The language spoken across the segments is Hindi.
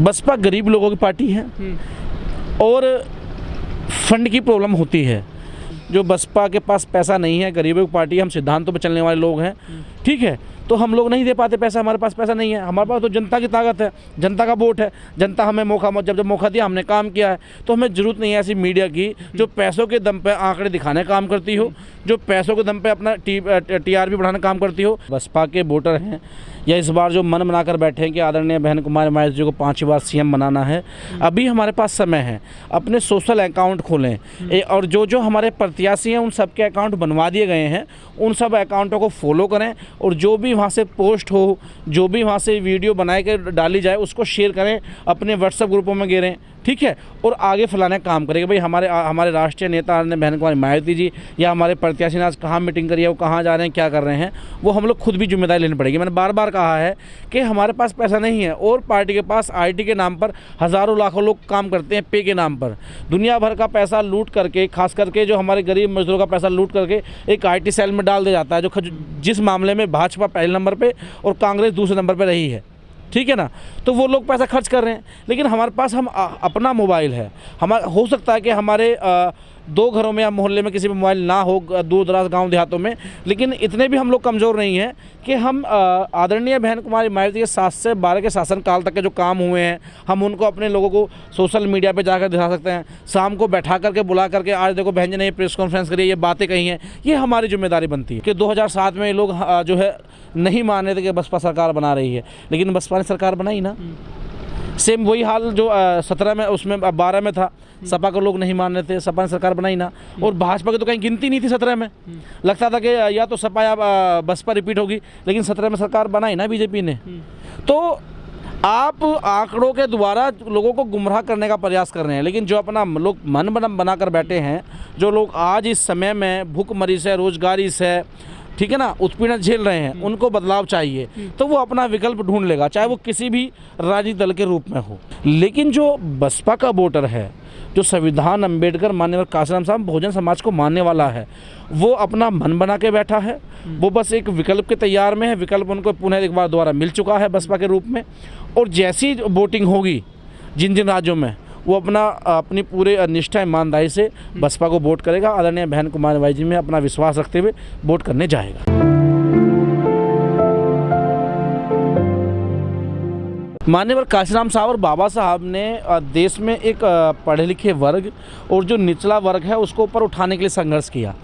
बसपा गरीब लोगों की पार्टी है और फंड की प्रॉब्लम होती है। जो बसपा के पास पैसा नहीं है, गरीबों की पार्टी, हम सिद्धांतों पर चलने वाले लोग हैं, ठीक है, तो हम लोग नहीं दे पाते पैसा। हमारे पास पैसा नहीं है, हमारे पास तो जनता की ताकत है, जनता का वोट है। जनता हमें मौका जब मौका दिया हमने काम किया है। तो हमें ज़रूरत नहीं है ऐसी मीडिया की जो पैसों के दम पे आंकड़े दिखाने काम करती हो, जो पैसों के दम पे अपना TRP बढ़ाने काम करती हो। बसपा के वोटर हैं या इस बार जो मन बनाकर बैठे हैं कि आदरणीय बहन कुमारी मायावती जी को 5 बार CM बनाना है, अभी हमारे पास समय है। अपने सोशल अकाउंट खोलें और जो हमारे प्रत्याशी हैं उन सब के अकाउंट बनवा दिए गए हैं, उन सब अकाउंटों को फॉलो करें और जो भी वहाँ से पोस्ट हो, जो भी वहाँ से वीडियो बनाए के डाली जाए उसको शेयर करें, अपने व्हाट्सएप ग्रुपों में गिरें, ठीक है, और आगे फैलाने का काम करेंगे। भाई हमारे राष्ट्रीय नेता ने बहन कुमारी मायावती जी या हमारे प्रत्याशी ने आज कहाँ मीटिंग करी है, वो कहाँ जा रहे हैं, क्या कर रहे हैं, वो हम लोग खुद भी जिम्मेदारी लेनी पड़ेगी। मैंने बार बार कहा है कि हमारे पास पैसा नहीं है और पार्टी के पास IT के नाम पर हज़ारों लाखों लोग काम करते हैं, पे के नाम पर दुनिया भर का पैसा लूट करके, खास करके जो हमारे गरीब मजदूरों का पैसा लूट करके एक IT सेल में डाल दिया जाता है, जो जिस मामले में भाजपा पहले नंबर पर और कांग्रेस दूसरे नंबर पर रही है, ठीक है ना। तो वो लोग पैसा खर्च कर रहे हैं, लेकिन हमारे पास अपना मोबाइल है। हो सकता है कि हमारे 2 घरों में या मोहल्ले में किसी में मोबाइल ना हो, दूर दराज गांव देहातों में, लेकिन इतने भी हम लोग कमज़ोर नहीं हैं कि हम आदरणीय बहन कुमारी मायावती के 7 से 12 के शासनकाल तक के जो काम हुए हैं हम उनको अपने लोगों को सोशल मीडिया पे जाकर दिखा सकते हैं। शाम को बैठा करके बुला करके आज देखो बहन जी ने ये प्रेस कॉन्फ्रेंस करी है, ये बातें कही हैं, ये हमारी जिम्मेदारी बनती है। कि 2007 में ये लोग जो है नहीं मान रहे थे कि बसपा सरकार बना रही है, लेकिन बसपा ने सरकार बनाई ना। सेम वही हाल जो 17 में उसमें 12 में था, सपा को लोग नहीं मान रहे थे, सपा ने सरकार बनाई ना। और भाजपा की तो कहीं गिनती नहीं थी 17 में, लगता था कि या तो सपा या बसपा रिपीट होगी, लेकिन 17 में सरकार बनाई ना बीजेपी ने। तो आप आंकड़ों के द्वारा लोगों को गुमराह करने का प्रयास कर रहे हैं, लेकिन जो अपना लोग मन बनाकर बैठे हैं, जो लोग आज इस समय में भूखमरी से, रोजगारी से, ठीक है ना, उत्पीड़न झेल रहे हैं, उनको बदलाव चाहिए, तो वो अपना विकल्प ढूंढ लेगा, चाहे वो किसी भी राजनीतिक दल के रूप में हो। लेकिन जो बसपा का वोटर है, जो संविधान, अंबेडकर, माननीय काशीराम साहब, बहुजन समाज को मानने वाला है, वो अपना मन बना के बैठा है। वो बस एक विकल्प के तैयार में है। विकल्प उनको पुनः एक बार दोबारा मिल चुका है बसपा के रूप में, और जैसी वोटिंग होगी जिन राज्यों में, वो अपनी पूरे निष्ठा ईमानदारी से बसपा को वोट करेगा। आदरणीय बहन कुमारी मायावती जी में अपना विश्वास रखते हुए वोट करने जाएगा। माननीय काशीराम साहब और बाबा साहब ने देश में एक पढ़े लिखे वर्ग और जो निचला वर्ग है उसको ऊपर उठाने के लिए संघर्ष किया।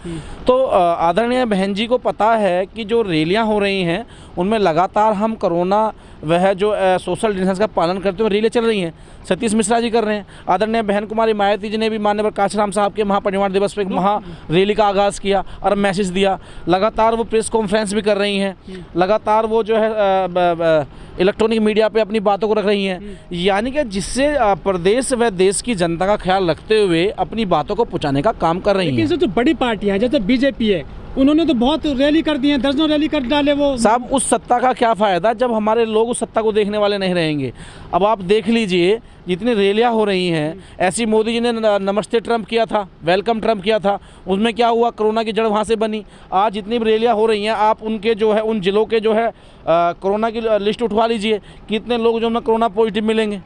तो आदरणीय बहन जी को पता है कि जो रैलियां हो रही हैं उनमें लगातार हम कोरोना वह जो सोशल डिस्टेंस का पालन करते हुए रैलियां चल रही हैं। सतीश मिश्रा जी कर रहे हैं, आदरणीय बहन कुमारी मायावती जी ने भी माननीय काशीराम साहब के महापरिनिर्वाण दिवस पर एक महा रैली का आगाज़ किया और मैसेज दिया। लगातार वो प्रेस कॉन्फ्रेंस भी कर रही हैं, लगातार वो जो है इलेक्ट्रॉनिक मीडिया पे अपनी बातों को रख रही हैं, यानी कि जिससे प्रदेश व देश की जनता का ख्याल रखते हुए अपनी बातों को पहुंचाने का काम कर रही हैं। जो बड़ी पार्टियां जैसे बीजेपी है, उन्होंने तो बहुत रैली कर दी है, दर्जनों रैली कर डाले। वो साहब, उस सत्ता का क्या फ़ायदा जब हमारे लोग उस सत्ता को देखने वाले नहीं रहेंगे। अब आप देख लीजिए जितनी रैलियां हो रही हैं, ऐसी मोदी जी ने नमस्ते ट्रंप किया था, वेलकम ट्रंप किया था, उसमें क्या हुआ, कोरोना की जड़ वहाँ से बनी। आज जितनी भी रैलियां हो रही हैं, आप उनके जो है उन जिलों के जो है कोरोना की लिस्ट उठवा लीजिए, कितने लोग जो है कोरोना पॉजिटिव मिलेंगे।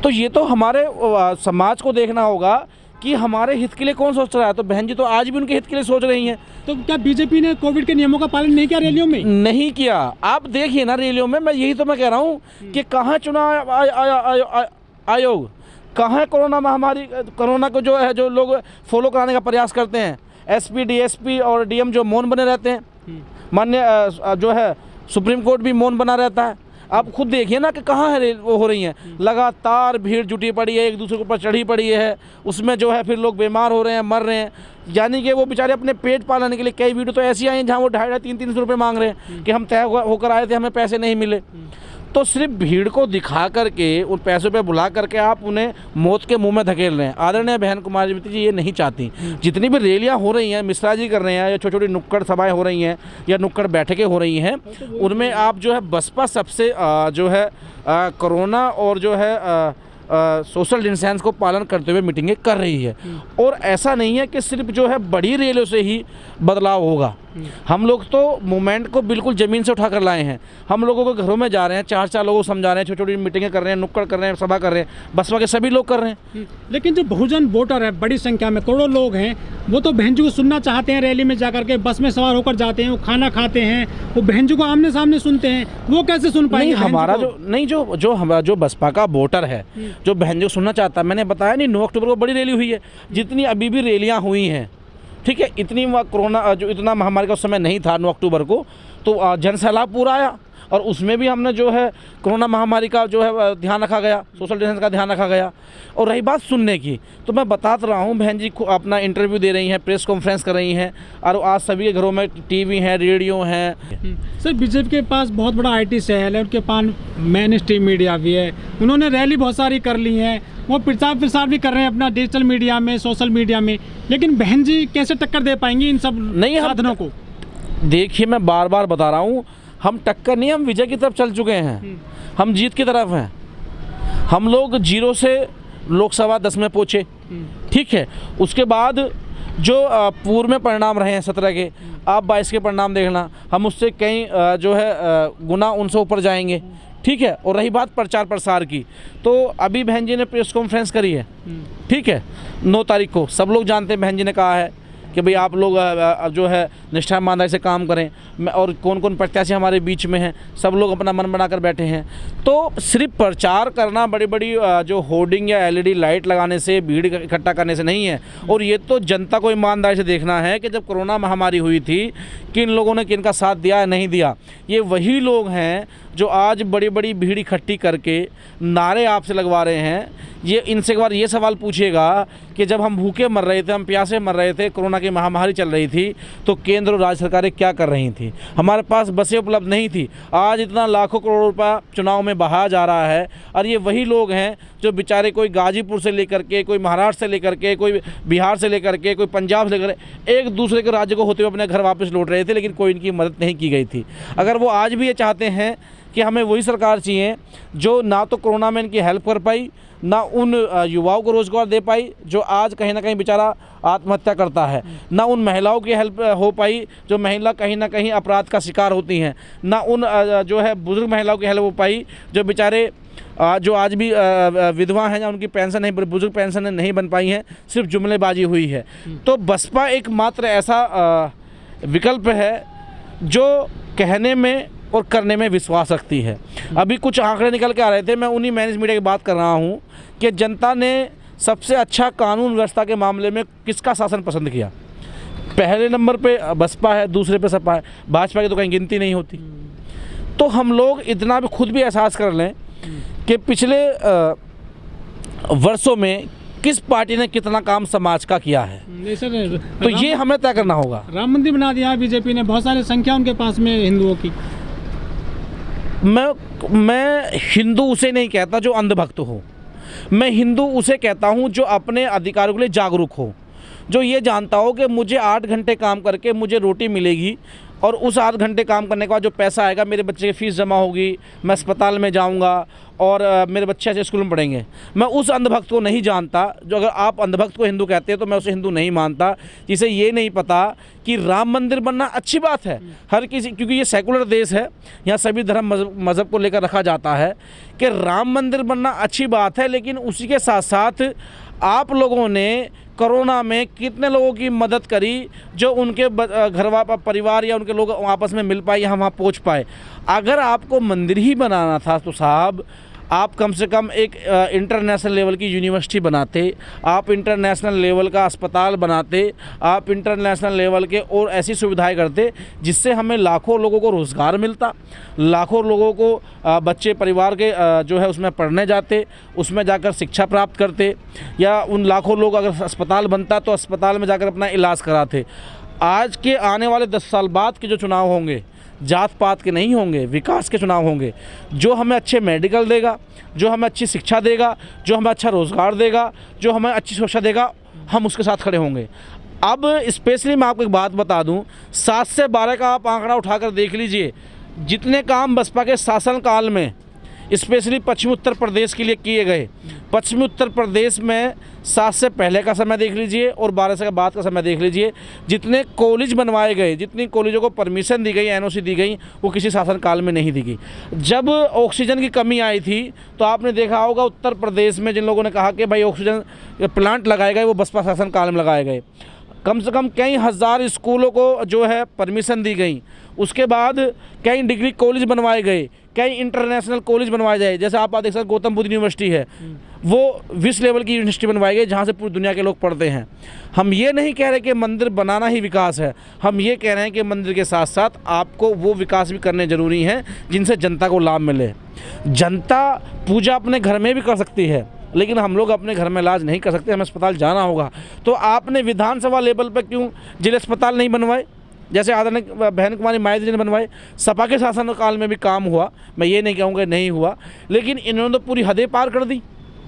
तो ये तो हमारे समाज को देखना होगा कि हमारे हित के लिए कौन सोच रहा है। तो बहन जी तो आज भी उनके हित के लिए सोच रही हैं। तो क्या बीजेपी ने कोविड के नियमों का पालन नहीं किया रैलियों में? नहीं किया। आप देखिए ना रैलियों में, मैं यही तो मैं कह रहा हूँ कि कहाँ चुनाव आयोग, कहाँ है कोरोना महामारी, कोरोना को जो है जो लोग फॉलो कराने का प्रयास करते हैं। SP, DSP और DM जो मौन बने रहते हैं, मान्य जो है सुप्रीम कोर्ट भी मौन बना रहता है। आप खुद देखिए ना कि कहाँ है वो हो रही हैं। लगातार भीड़ जुटी पड़ी है, एक दूसरे के ऊपर चढ़ी पड़ी है, उसमें जो है फिर लोग बीमार हो रहे हैं, मर रहे हैं। यानी कि वो बेचारे अपने पेट पालने के लिए, कई वीडियो तो ऐसी आई हैं जहाँ वो 250-300 रुपये मांग रहे हैं कि हम तय होकर आए थे, हमें पैसे नहीं मिले। तो सिर्फ भीड़ को दिखा करके, उन पैसों पे बुला करके आप उन्हें मौत के मुंह में धकेल रहे हैं। आदरणीय बहन कुमारी मायावती जी ये नहीं चाहती। जितनी भी रैलियां हो रही हैं, मिश्रा जी कर रहे हैं, या छोटी छोटी नुक्कड़ सभाएं हो रही हैं या नुक्कड़ बैठकें हो रही हैं, उनमें आप जो है बसपा सबसे जो है कोरोना और जो है सोशल डिस्टेंस को पालन करते हुए मीटिंगें कर रही है। और ऐसा नहीं है कि सिर्फ जो है बड़ी रैलियों से ही बदलाव होगा। हम लोग तो मूवमेंट को बिल्कुल ज़मीन से उठा कर लाए हैं। हम लोगों को घरों में जा रहे हैं, 4-4 लोगों को समझा रहे हैं, छोटी छोटी मीटिंगें कर रहे हैं, नुक्कड़ कर रहे हैं, सभा कर रहे हैं, बसपा के सभी लोग कर रहे हैं। लेकिन जो बहुजन वोटर है, बड़ी संख्या में करोड़ों लोग हैं, वो तो बहन जी को सुनना चाहते हैं। रैली में जाकर के बस में सवार होकर जाते हैं, वो खाना खाते हैं, वो बहन जी को आमने सामने सुनते हैं, वो कैसे सुन पाएंगे? हमारा जो बसपा का वोटर है, जो बहन जी को सुनना चाहता है, मैंने बताया नहीं, 9 अक्टूबर को बड़ी रैली हुई है, जितनी अभी भी रैलियाँ हुई हैं, ठीक है, इतनी कोरोना जो इतना महामारी का उस समय नहीं था 9 अक्टूबर को, तो जन सैलाब पूरा आया और उसमें भी हमने जो है कोरोना महामारी का जो है ध्यान रखा गया, सोशल डिस्टेंस का ध्यान रखा गया। और रही बात सुनने की, तो मैं बता रहा हूँ, बहन जी को अपना इंटरव्यू दे रही हैं, प्रेस कॉन्फ्रेंस कर रही हैं, और आज सभी के घरों में टीवी हैं, रेडियो हैं। सर, बीजेपी के पास बहुत बड़ा IT सेल है, उनके पास मेन स्ट्रीम मीडिया भी है, उन्होंने रैली बहुत सारी कर ली हैं, वो प्रचार भी कर रहे हैं अपना डिजिटल मीडिया में, सोशल मीडिया में, लेकिन बहन जी कैसे टक्कर दे पाएंगी इन सब साधनों को? देखिए, मैं बार बार बता रहा हूँ, हम टक्कर नहीं, हम विजय की तरफ चल चुके हैं, हम जीत की तरफ हैं। हम लोग 0 से लोकसभा 10 में पहुँचे, ठीक है, उसके बाद जो पूर्व में परिणाम रहे हैं 17 के, आप 22 के परिणाम देखना, हम उससे कई जो है गुना उनसे ऊपर जाएंगे, ठीक है। और रही बात प्रचार प्रसार की, तो अभी बहन जी ने प्रेस कॉन्फ्रेंस करी है, ठीक है, 9 तारीख को। सब लोग जानते हैं, बहन जी ने कहा है कि भाई आप लोग जो है निष्ठा ईमानदारी से काम करें, और कौन कौन प्रत्याशी हमारे बीच में हैं, सब लोग अपना मन बनाकर बैठे हैं। तो सिर्फ प्रचार करना, बड़ी बड़ी जो होर्डिंग या LED लाइट लगाने से, भीड़ इकट्ठा करने से नहीं है। और ये तो जनता को ईमानदारी से देखना है कि जब कोरोना महामारी हुई थी, किन लोगों ने किनका साथ दिया या नहीं दिया। ये वही लोग हैं जो आज बड़ी बड़ी भीड़ इकट्ठी करके नारे आपसे लगवा रहे हैं। ये इनसे एक बार ये सवाल पूछिएगा कि जब हम भूखे मर रहे थे, हम प्यासे मर रहे थे, कोरोना की महामारी चल रही थी, तो केंद्र और राज्य सरकारें क्या कर रही थी? हमारे पास बसें उपलब्ध नहीं थी। आज इतना लाखों करोड़ रुपया चुनाव में बहाया जा रहा है, और ये वही लोग हैं जो बेचारे कोई गाजीपुर से लेकर के, कोई महाराष्ट्र से लेकर के, कोई बिहार से लेकर के, कोई पंजाब से लेकर एक दूसरे के राज्य को होते हुए अपने घर वापस लौट रहे थे, लेकिन कोई इनकी मदद नहीं की गई थी। अगर वो आज भी ये चाहते हैं कि हमें वही सरकार चाहिए जो ना तो कोरोना में इनकी हेल्प कर पाई, ना उन युवाओं को रोज़गार दे पाई जो आज कहीं ना कहीं बेचारा आत्महत्या करता है, ना उन महिलाओं की हेल्प हो पाई जो महिला कहीं ना कहीं अपराध का शिकार होती हैं, ना उन जो है बुज़ुर्ग महिलाओं की हेल्प हो पाई जो बेचारे जो आज भी विधवा हैं या उनकी पेंशन नहीं, बुजुर्ग पेंशन नहीं बन पाई हैं, सिर्फ जुमलेबाजी हुई है। तो बसपा एकमात्र ऐसा विकल्प है जो कहने में और करने में विश्वास रखती है। अभी कुछ आंकड़े निकल के आ रहे थे, मैं उन्हीं मैनेज मीडिया की बात कर रहा हूँ कि जनता ने सबसे अच्छा कानून व्यवस्था के मामले में किसका शासन पसंद किया। पहले नंबर पे बसपा है, दूसरे पे सपा है, भाजपा की तो कहीं गिनती नहीं होती। तो हम लोग इतना भी खुद भी एहसास कर लें कि पिछले वर्षों में किस पार्टी ने कितना काम समाज का किया है, नहीं सर, तो ये हमें तय करना होगा। राम मंदिर बना दिया बीजेपी ने, बहुत सारी संख्या उनके पास में हिंदुओं की। मैं हिंदू उसे नहीं कहता जो अंधभक्त हो, मैं हिंदू उसे कहता हूँ जो अपने अधिकारों के लिए जागरूक हो, जो ये जानता हो कि मुझे 8 घंटे काम करके मुझे रोटी मिलेगी, और उस 8 घंटे काम करने के बाद जो पैसा आएगा मेरे बच्चे की फ़ीस जमा होगी, मैं अस्पताल में जाऊंगा और मेरे बच्चे ऐसे स्कूल में पढ़ेंगे। मैं उस अंधभक्त को नहीं जानता। जो अगर आप अंधभक्त को हिंदू कहते हैं तो मैं उसे हिंदू नहीं मानता, जिसे ये नहीं पता कि राम मंदिर बनना अच्छी बात है हर किसी, क्योंकि ये सेकुलर देश है, यहाँ सभी धर्म मज़हब को लेकर रखा जाता है कि राम मंदिर बनना अच्छी बात है। लेकिन उसी के साथ साथ आप लोगों ने कोरोना में कितने लोगों की मदद करी जो उनके घर परिवार या उनके लोग आपस में मिल पाए या वहाँ पहुँच पाए। अगर आपको मंदिर ही बनाना था तो साहब आप कम से कम एक इंटरनेशनल लेवल की यूनिवर्सिटी बनाते, आप इंटरनेशनल लेवल का अस्पताल बनाते, आप इंटरनेशनल लेवल के और ऐसी सुविधाएं करते जिससे हमें लाखों लोगों को रोज़गार मिलता, लाखों लोगों को बच्चे परिवार के जो है उसमें पढ़ने जाते, उसमें जाकर शिक्षा प्राप्त करते, या उन लाखों लोग अगर अस्पताल बनता तो अस्पताल में जाकर अपना इलाज कराते। आज के आने वाले 10 साल बाद के जो चुनाव होंगे जात पात के नहीं होंगे, विकास के चुनाव होंगे। जो हमें अच्छे मेडिकल देगा, जो हमें अच्छी शिक्षा देगा, जो हमें अच्छा रोज़गार देगा, जो हमें अच्छी सुरक्षा देगा, हम उसके साथ खड़े होंगे। अब स्पेशली मैं आपको एक बात बता दूं, 7 से 12 का आप आंकड़ा उठाकर देख लीजिए, जितने काम बसपा के शासनकाल में स्पेशली पश्चिमी उत्तर प्रदेश के लिए किए गए। पश्चिमी उत्तर प्रदेश में 7 से पहले का समय देख लीजिए और 12 से बाद का समय देख लीजिए। जितने कॉलेज बनवाए गए, जितनी कॉलेजों को परमिशन दी गई, एनओसी दी गई, वो किसी शासनकाल में नहीं दी गई। जब ऑक्सीजन की कमी आई थी तो आपने देखा होगा उत्तर प्रदेश में जिन लोगों ने कहा कि भाई ऑक्सीजन प्लांट लगाए गए, वो बसपा शासनकाल में लगाए गए। कम से कम कई हज़ार स्कूलों को जो है परमिशन दी गई। उसके बाद कई डिग्री कॉलेज बनवाए गए, कई इंटरनेशनल कॉलेज बनवाए जाए। जैसे आप देख सकते गौतम बुद्ध यूनिवर्सिटी है, वो विश्व लेवल की यूनिवर्सिटी बनवाई गई जहाँ से पूरी दुनिया के लोग पढ़ते हैं। हम ये नहीं कह रहे कि मंदिर बनाना ही विकास है, हम ये कह रहे हैं कि मंदिर के साथ साथ आपको वो विकास भी करने ज़रूरी हैं जिनसे जनता को लाभ मिले। जनता पूजा अपने घर में भी कर सकती है, लेकिन हम लोग अपने घर में इलाज नहीं कर सकते, हमें अस्पताल जाना होगा। तो आपने विधानसभा लेवल पर क्यों जिला अस्पताल नहीं बनवाए, जैसे आदरणीय बहन कुमारी मायावती जी ने बनवाए? सपा के शासनकाल में भी काम हुआ, मैं ये नहीं कहूँगा नहीं हुआ, लेकिन इन्होंने तो पूरी हदें पार कर दी।